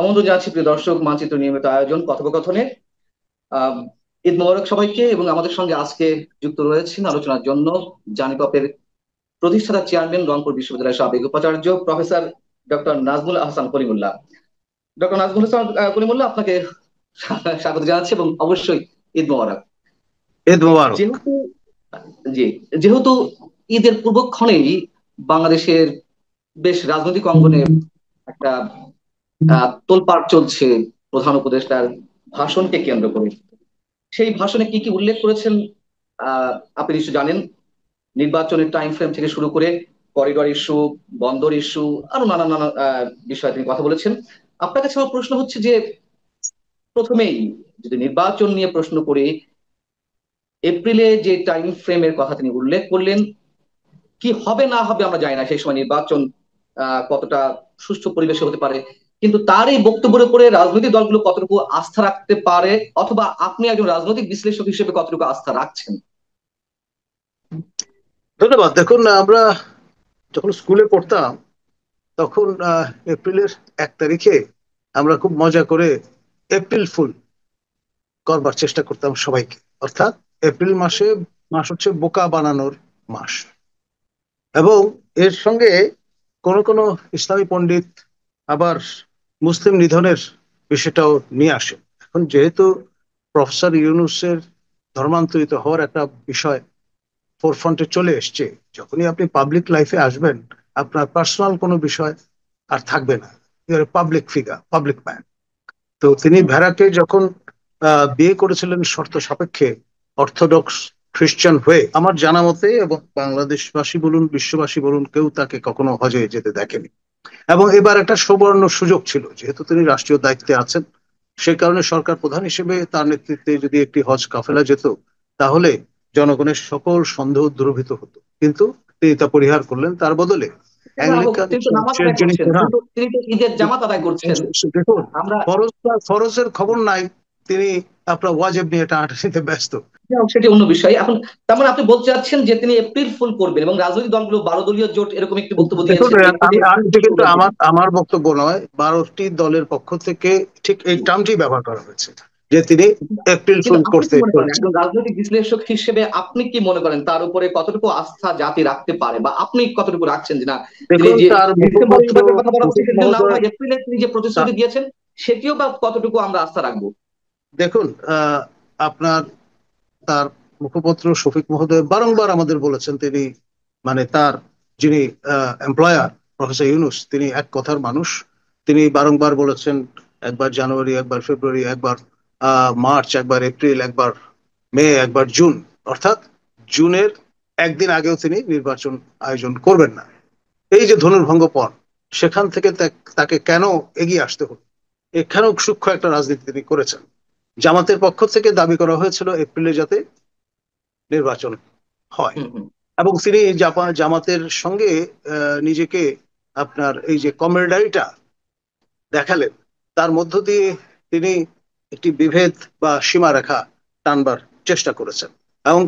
আমন্ত্রণ জানাচ্ছি প্রিয় দর্শক, মানচিত্র নিয়মিত আয়োজন কথোপকথনের। আহ ঈদ মোবারক সবাইকে। এবং আমাদের সঙ্গে আজকে যুক্ত রয়েছেন আলোচনার জন্য জানিপপের প্রতিষ্ঠাতা চেয়ারম্যান, রংপুর বিশ্ববিদ্যালয়ের সাবেক উপাচার্য professor doctor Nazmul Ahsan Kalimullah. Doctor Nazmul Hasan Kalimullah, আপনাকে স্বাগত জানাচ্ছি এবং অবশ্যই ঈদ মোবারক। ঈদ মোবারক। যেহেতু জি যেহেতু ঈদের পূর্বক্ষণেই বাংলাদেশের বেশ রাজনৈতিক অঙ্গনে একটা তোলপাড় চলছে প্রধান উপদেষ্টার ভাষণকে কেন্দ্র করে। সেই ভাষণে কি কি উল্লেখ করেছেন আহ আপনি নিশ্চয় জানেন। নির্বাচনের টাইম ফ্রেম থেকে শুরু করে করিডর ইস্যু, বন্দর ইস্যু, আরো নানা নানা বিষয়ে তিনি কথা বলেছেন। আপনার কাছে আমার প্রশ্ন হচ্ছে যে, প্রথমেই যদি নির্বাচন নিয়ে প্রশ্ন করি, এপ্রিলে যে টাইম ফ্রেমের কথা তিনি উল্লেখ করলেন, কি হবে না হবে আমরা জানি না সেই সময় নির্বাচন কতটা সুষ্ঠু পরিবেশে হতে পারে, কিন্তু তার এই বক্তব্যের উপরে রাজনৈতিক দলগুলো কতটুকু আস্থা রাখতে পারে, অথবা আপনি একজন রাজনৈতিক বিশ্লেষক হিসেবে কতটুকু আস্থা রাখছেন? ধন্যবাদ। দেখুন, আমরা যখন স্কুলে পড়তাম তখন এপ্রিলের 1 তারিখে আমরা খুব মজা করে এপ্রিল ফুল করবার চেষ্টা করতাম সবাইকে। অর্থাৎ এপ্রিল মাস হচ্ছে বোকা বানানোর মাস। এবং এর সঙ্গে কোন কোন ইসলামী পণ্ডিত আবার মুসলিম নিধনের বিষয়টাও নিয়ে আসে। এখন যেহেতু প্রফেসর ইউনূসের ধর্মান্তরিত হওয়ার একটা বিষয় ফোরফ্রন্টে চলে এসছে, যখনই আপনি পাবলিক লাইফে আসবেন আপনার পার্সোনাল কোনো বিষয় আর থাকবে না। Public figure, public man. তো তিনি ভেড়াকে যখন বিয়ে করেছিলেন শর্ত সাপেক্ষে, অর্থোডক্স খ্রিস্টান হয়ে, আমার জানা মতে, এবং বাংলাদেশবাসী বলুন বিশ্ববাসী বলুন, কেউ তাকে কখনো হজে যেতে দেখেনি। এবং এবার একটা সুবর্ণ সুযোগ ছিল, যেহেতু তিনি রাষ্ট্রীয় দায়িত্বে আছেন, সে কারণে সরকার প্রধান হিসেবে তার নেতৃত্বে যদি একটি হজ কাফেলা যেত, তাহলে জনগণের সকল সন্দেহ দূরীভূত হতো। কিন্তু তিনি তা পরিহার করলেন। তার বদলে অ্যাংলিকান তিনি তো নামাজ চার্চের আদায় যিনি করছেন, প্রধান, তিনি তো ঈদের জামাত আদায় করছেন। দেখুন, আমরা ফরজের খবর নাই, তিনি আপনার ওয়াজেব নিয়ে টানাটানিতে ব্যস্ত। সেটি অন্য বিষয়। এখন তার মানে আপনি বলতে চাচ্ছেন যে তিনি এপ্রিল ফুল করবেন, এবং রাজনৈতিক দলগুলো 12 দলীয় জোট এরকম একটি বক্তব্য দেখুন, দিয়েছে যে এপ্রিলে এপ্রিল এটা ফুল কিন্তু করবেন তিনি। আমার আমার বক্তব্য নয়, 12টি দলের পক্ষ থেকে ঠিক এই টার্মটি ব্যবহার করা হয়েছে, যে তিনি এপ্রিল কিন্তু ফুল আপনি কি করতে মনে করেন, চলছেন। একজন রাজনৈতিক বিশ্লেষক হিসেবে আপনি কি মনে করেন তার উপরে কতটুকু আস্থা জাতি রাখতে পারে, বা আপনি কতটুকু রাখছেন যে না, তিনি দেখুন, যে তার ডিসেম্বরে মুখপাত্র নির্বাচনের কথা বলা হচ্ছে শফিক সেটি যদি নাও মহোদয়, হয়, এপ্রিলে তিনি যে তা- প্রতিশ্রুতি দিয়েছেন সেটিও বা কতটুকু আমরা আস্থা রাখবো? দেখুন, আপনার তার মুখপাত্র শফিক মহোদয় বারংবার আমাদের বলেছেন, তিনি মানে তার যিনি এমপ্লয়ার প্রফেসর ইউনূস, তিনি এক কথার মানুষ। তিনি বারংবার বলেছেন, একবার জানুয়ারি, একবার ফেব্রুয়ারি, একবার মার্চ, একবার এপ্রিল, একবার মে, একবার জুন। অর্থাৎ জুনের একদিন আগেও তিনি নির্বাচন আয়োজন করবেন না। এই যে ধনুর্ভঙ্গ পণ, সেখান থেকে তাকে কেন এগিয়ে আসতে হলো, এখানেও সূক্ষ্ম একটা রাজনীতি তিনি করেছেন। জামাতের পক্ষ থেকে দাবি করা হয়েছিল এপ্রিলে যাতে নির্বাচন হয়, হুম, হুম। এবং তিনি জামাতের সঙ্গে নিজেকে আপনার এই যে কমরেডারিটা দেখালেন, তার মধ্য দিয়ে তিনি একটি বিভেদ বা সীমারেখা টানবার চেষ্টা করেছেন। এবং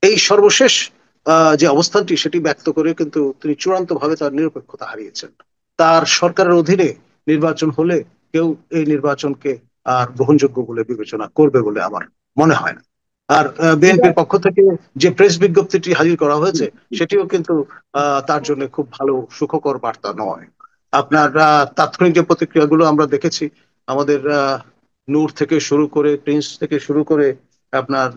এই সর্বশেষ যে অবস্থানটি, সেটি ব্যক্ত করে কিন্তু তিনি চূড়ান্তভাবে তার নিরপেক্ষতা হারিয়েছেন। তার সরকারের অধীনে নির্বাচন হলে কেউ এই নির্বাচনকে আর গ্রহণযোগ্য বলে বিবেচনা করবে বলে আমার মনে হয় না। আর এটা বিএনপির পক্ষ থেকে যে প্রেস বিজ্ঞপ্তিটি হাজির করা হয়েছে, সেটিও কিন্তু তার জন্য খুব ভালো সুখকর বার্তা নয়। আপনার তাৎক্ষণিক যে প্রতিক্রিয়াগুলো আমরা দেখেছি, আমাদের নূর থেকে শুরু করে, প্রিন্স থেকে শুরু করে, আপনার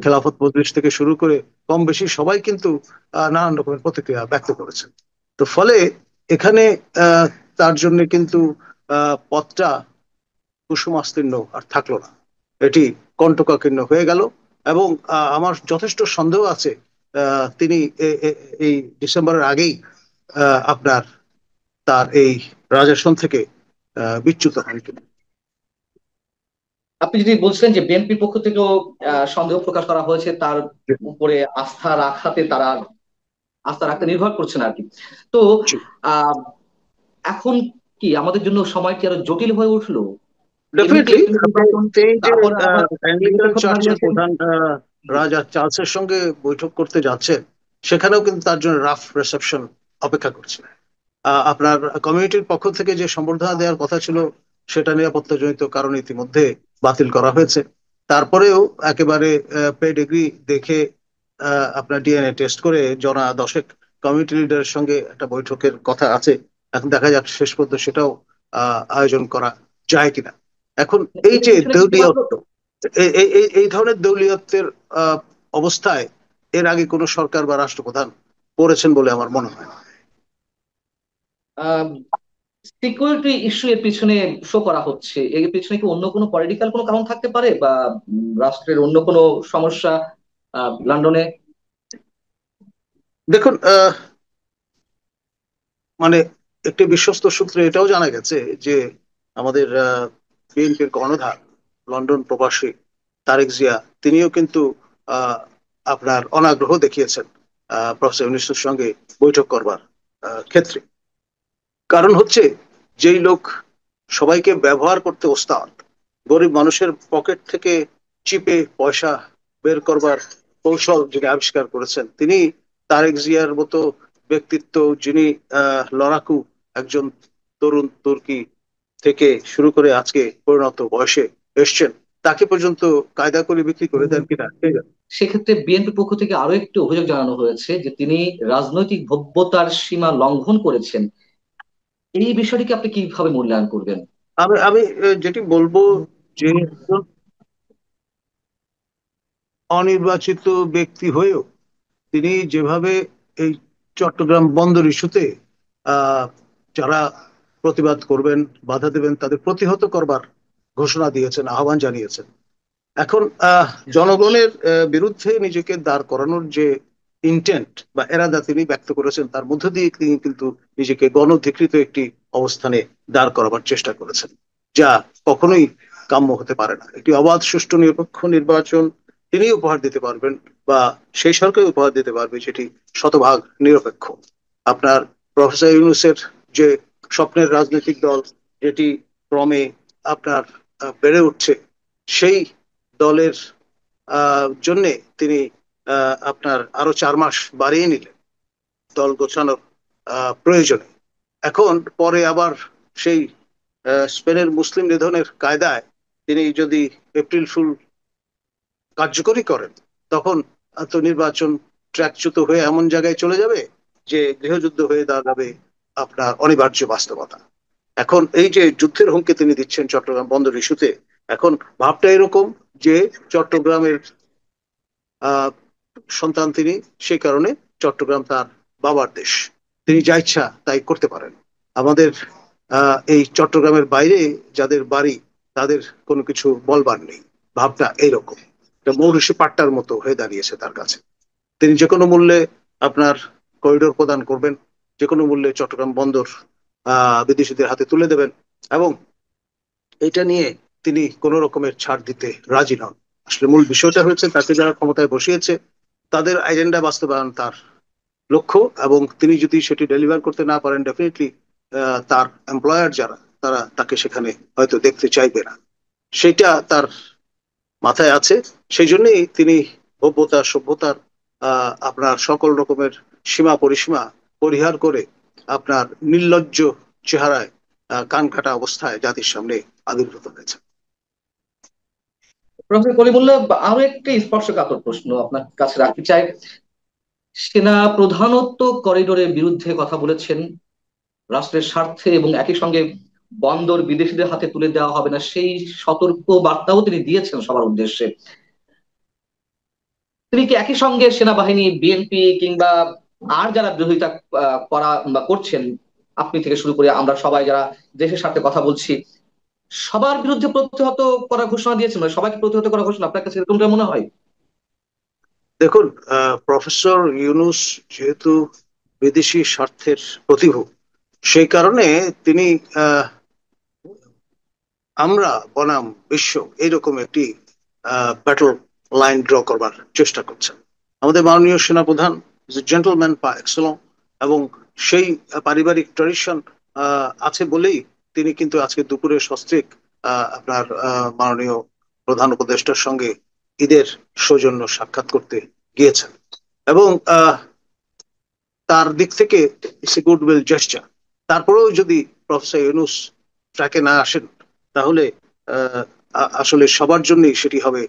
খেলাফত মজলিস থেকে শুরু করে, কম বেশি সবাই কিন্তু নানান রকমের প্রতিক্রিয়া ব্যক্ত করেছেন। তো ফলে এখানে তার জন্য কিন্তু পথটা কুসুমাস্তীর্ণ আর থাকলো না, এটি কণ্টকাকীর্ণ হয়ে গেল। এবং আমার যথেষ্ট সন্দেহ আছে তিনি এই ডিসেম্বরের আগেই আপনার তার এই রাজাসন থেকে বিচ্যুত হন কিনা। আপনি যদি বলছিলেন যে বিএনপির পক্ষ থেকেও সন্দেহ প্রকাশ করা হয়েছে, তার উপরে আস্থা রাখাতে তারা আস্থা রাখতে নির্ভর করছেন আর কি। তো আহ এখন কি আমাদের জন্য সময়টি আরো জটিল হয়ে উঠলো? এমনিতে ডেফিনেটলি। এপ্রিল আপনি নির্বাচন, তিনি যে তারপরে আবার অ্যাংলিকান নিরপেক্ষতা চার্চের হারিয়েছেন। প্রধান রাজা চার্লসের সঙ্গে বৈঠক করতে যাচ্ছেন, সেখানেও কিন্তু তার জন্য রাফ রিসেপশন অপেক্ষা করছে। আপনার কমিউনিটির পক্ষ থেকে যে সম্বর্ধনা দেওয়ার কথা ছিল, সেটা নিরাপত্তাজনিত কারণে ইতিমধ্যে বাতিল করা হয়েছে। তারপরেও একেবারে পেডিগ্রি দেখে আপনার ডিএনএ টেস্ট করে জনা দশেক কমিউনিটি লিডারের সঙ্গে একটা বৈঠকের কথা আছে। এখন দেখা যাক শেষ পর্যন্ত সেটাও আয়োজন করা যায় কিনা। এখন এই এর যে পিছনে কি দেউলিয়া, শুধুমাত্র এই ধরনের দেউলিয়াত্বের অবস্থায় এর আগে কোনো সরকার বা রাষ্ট্রপ্রধান পড়েছেন বলে আমার মনে হয় না। সিকিউরিটি ইস্যু এর পিছনে শো করা হচ্ছে? এর পিছনে কি অন্য কোনো পলিটিক্যাল কোনো কারণ থাকতে পারে, বা রাষ্ট্রের অন্য কোনো সমস্যা লন্ডনে? দেখুন, মানে একটি বিশ্বস্ত সূত্রে এটাও জানা গেছে যে আমাদের বিএনপির কর্ণধার লন্ডন প্রবাসী তারেক জিয়া তিনিও কিন্তু আহ, আপনার অনাগ্রহ দেখিয়েছেন প্রফেসর ইউনূসের সঙ্গে বৈঠক করবার ক্ষেত্রে। কারণ হচ্ছে, যেই লোক সবাইকে ব্যবহার করতে ওস্তাদ, গরিব মানুষের পকেট থেকে চিপে পয়সা বের করবার কৌশল যিনি আবিষ্কার করেছেন, তিনি তারেক জিয়ার মতো ব্যক্তিত্ব, যিনি লড়াকু একজন তরুণ তুর্কি থেকে শুরু করে আজকে পরিণত বয়সে এসছেন, তাকে পর্যন্ত কায়দা করে বিক্রি করে দেন কিনা কে জানে। সেক্ষেত্রে বিএনপির পক্ষ থেকে আরো একটি অভিযোগ জানানো হয়েছে যে তিনি রাজনৈতিক ভব্যতার সীমা লঙ্ঘন করেছেন। এই বিষয়টিকে আপনি কিভাবে মূল্যায়ন করবেন? আমি আমি যেটি বলবো, যে একজন অনির্বাচিত ব্যক্তি হয়েও তিনি যেভাবে এই চট্টগ্রাম বন্দর ইস্যুতে আহ, যারা প্রতিবাদ করবেন, বাধা দেবেন, তাদের প্রতিহত করবার ঘোষণা দিয়েছেন, আহ্বান জানিয়েছেন। এখন জনগণের বিরুদ্ধে নিজেকে দাঁড় করানোর যে ইন্টেন্ট বা এরাদা তিনি ব্যক্ত করেছেন, তার মধ্য দিয়ে তিনি কিন্তু নিজেকে গণধিকৃত একটি অবস্থানে দাঁড় করাবার চেষ্টা করেছেন, যা কখনোই কাম্য হতে পারে না। একটি অবাধ, সুষ্ঠু, নিরপেক্ষ নির্বাচন তিনি উপহার দিতে পারবেন, বা সেই সরকার উপহার দিতে পারবে যেটি শতভাগ নিরপেক্ষ। আপনার প্রফেসর ইউনূসের যে স্বপ্নের রাজনৈতিক দল, যেটি ক্রমে আপনার বেড়ে উঠছে, সেই দলের জন্য তিনি আপনার আরো 4 মাস বাড়িয়ে নিলেন দল গোছানোর প্রয়োজনে। এখন পরে আবার সেই স্পেনের মুসলিম নিধনের কায়দায় তিনি যদি এপ্রিল ফুল কার্যকরী করেন, তখন তো নির্বাচন ট্র্যাকচ্যুত হয়ে এমন জায়গায় চলে যাবে যে গৃহযুদ্ধ হয়ে দাঁড়াবে আপনার অনিবার্য বাস্তবতা। এখন এই যে যুদ্ধের হুমকি তিনি দিচ্ছেন চট্টগ্রাম বন্দর ইস্যুতে, এখন ভাবটা এরকম যে চট্টগ্রামের আহ সন্তান তিনি, সেই কারণে চট্টগ্রাম তার বাবার দেশ, তিনি যা ইচ্ছা তাই করতে পারেন। আমাদের এই চট্টগ্রামের বাইরে যাদের বাড়ি, তাদের কোনো কিছু বলবার নেই। ভাবটা এইরকম, এটা মৌরুষি পাট্টার মতো হয়ে দাঁড়িয়েছে তার কাছে। তিনি যে কোনো মূল্যে আপনার করিডোর প্রদান করবেন, যে কোনো মূল্যে চট্টগ্রাম বন্দর বিদেশিদের হাতে তুলে দেবেন, এবং এটা নিয়ে তিনি কোনো রকমের ছাড় দিতে রাজি নন। আসলে মূল বিষয়টা হচ্ছে, তাকে যারা ক্ষমতায় বসিয়েছে তাদের এজেন্ডা বাস্তবায়ন তার লক্ষ্য, এবং তিনি যদি সেটি ডেলিভার করতে না পারেন, ডেফিনেটলি তার এমপ্লয়ার যারা, তারা তাকে সেখানে হয়তো দেখতে চাইবে না। সেটা তার মাথায় আছে। সেই জন্যই তিনি ভব্যতা, সভ্যতার আপনার সকল রকমের সীমা পরিসীমা পরিহার করে আপনার নির্লজ্জ চেহারায় কান কাটা অবস্থায় জাতির সামনে আবির্ভূত হয়েছে। প্রফেসর কলিমুল্লাহ, আরো একটি স্পর্শকাতর প্রশ্ন আপনার কাছে রাখতে চাই। সেনা প্রধানত করিডোরের বিরুদ্ধে কথা বলেছেন, রাষ্ট্রের স্বার্থে, এবং একই সঙ্গে বন্দর বিদেশিদের হাতে তুলে দেওয়া হবে না সেই সতর্ক বার্তাও তিনি দিয়েছেন সবার উদ্দেশ্যে। তিনি কি একই সঙ্গে সেনাবাহিনী, বিএনপি কিংবা আর যারা বিরোধিতা করা বা করছেন, আপনি থেকে শুরু করে আমরা সবাই যারা দেশের স্বার্থে কথা বলছি, সবার বিরুদ্ধে প্রতিহত করার ঘোষণা দিয়েছেন? মানে সবাইকে প্রতিহত করার ঘোষণা আপনার কাছে এরকমটা মনে হয়? দেখুন, প্রফেসর ইউনুস যেহেতু বিদেশি স্বার্থের প্রতিভূ, সেই কারণে তিনি আমরা বনাম বিশ্ব এইরকম একটি ব্যাটল লাইন ড্র করবার চেষ্টা করছেন। আমাদের মাননীয় সেনাপ্রধান জেন্টলম্যান পা এক্সেলন, এবং সেই পারিবারিক ট্র্যাডিশন আছে বলেই তিনি কিন্তু আজকে দুপুরে সস্ত্রীক আপনার মাননীয় প্রধান উপদেষ্টার সঙ্গে ঈদের সৌজন্য সাক্ষাৎ করতে গিয়েছেন, এবং তার দিক থেকে it's a good will gesture. তারপরেও যদি প্রফেসর ইউনুস ট্র্যাকে না আসেন, তাহলে আসলে সবার জন্যই সেটি হবে